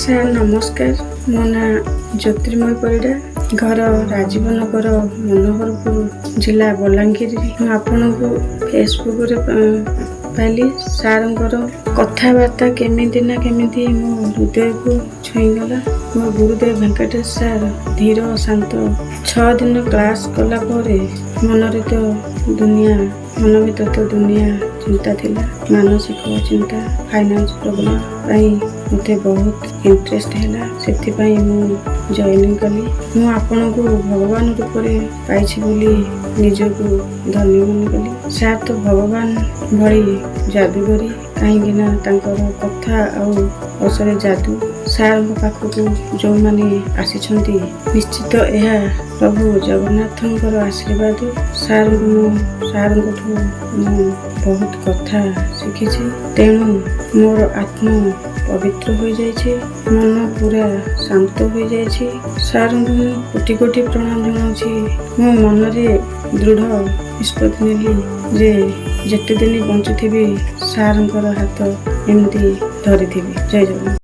Sir ନମସ୍କାର। ମୋ ନାଁ ଜ୍ୟୋତିର୍ମୟୀ ପରିଡ଼ା, ଘର ରାଜୀବନଗର, ମନୋହରପୁର, ଜିଲ୍ଲା ବଲାଙ୍ଗୀର। ମୁଁ ଆପଣଙ୍କୁ ଫେସବୁକରେ ପାଇଲି। ସାର୍ଙ୍କର କଥାବାର୍ତ୍ତା କେମିତି ନା କେମିତି ମୋ ହୃଦୟକୁ ଛୁଇଁଗଲା। ମୋ ଗୁରୁଦେବ ଭେଙ୍କଟେଶ ସାର୍ ଧୀର ଶାନ୍ତ। 6 ଦିନ କ୍ଲାସ କଲା ପରେ ମନରେ ତ ମନ ଭିତରେ ତ ଦୁନିଆ ଚିନ୍ତା ଥିଲା। ମାନସିକ ଚିନ୍ତା, ଫାଇନାନ୍ସ ପ୍ରୋବ୍ଲେମ୍ ପାଇଁ ମୋତେ ବହୁତ ଇଣ୍ଟରେଷ୍ଟ ହେଲା। ସେଥିପାଇଁ ମୁଁ ଜଏନିଂ କଲି। ମୁଁ ଆପଣଙ୍କୁ ଭଗବାନ ରୂପରେ ପାଇଛି ବୋଲି ନିଜକୁ ଧନ୍ୟ ମନେ କଲି। ସାର୍ ତ ଭଗବାନ ଭଳି ଯାଦୁଗରୀ, କାହିଁକିନା ତାଙ୍କର କଥା ଆଉ ଔଷଧ ଯାଦୁ। ସାର୍ଙ୍କ ପାଖକୁ ଯେଉଁମାନେ ଆସିଛନ୍ତି, ନିଶ୍ଚିତ ଏହା ପ୍ରଭୁ ଜଗନ୍ନାଥଙ୍କର ଆଶୀର୍ବାଦ। ସାର୍ଙ୍କଠୁ ମୁଁ ବହୁତ କଥା ଶିଖିଛି। ତେଣୁ ମୋର ଆତ୍ମ ପବିତ୍ର ହୋଇଯାଇଛି, ମନ ପୁରା ଶାନ୍ତ ହୋଇଯାଇଛି। ସାର୍ଙ୍କୁ ମୁଁ କୋଟି କୋଟି ପ୍ରଣାମ ଜଣାଉଛି। ମୋ ମନରେ ଦୃଢ଼ ନିଷ୍ପତ୍ତି ନେଲି ଯେ ଯେତେ ଦିନ ବଞ୍ଚୁଥିବି ସାର୍ଙ୍କର ହାତ ଏମିତି ଧରିଥିବି। ଜୟ ଜଗନ୍ନାଥ।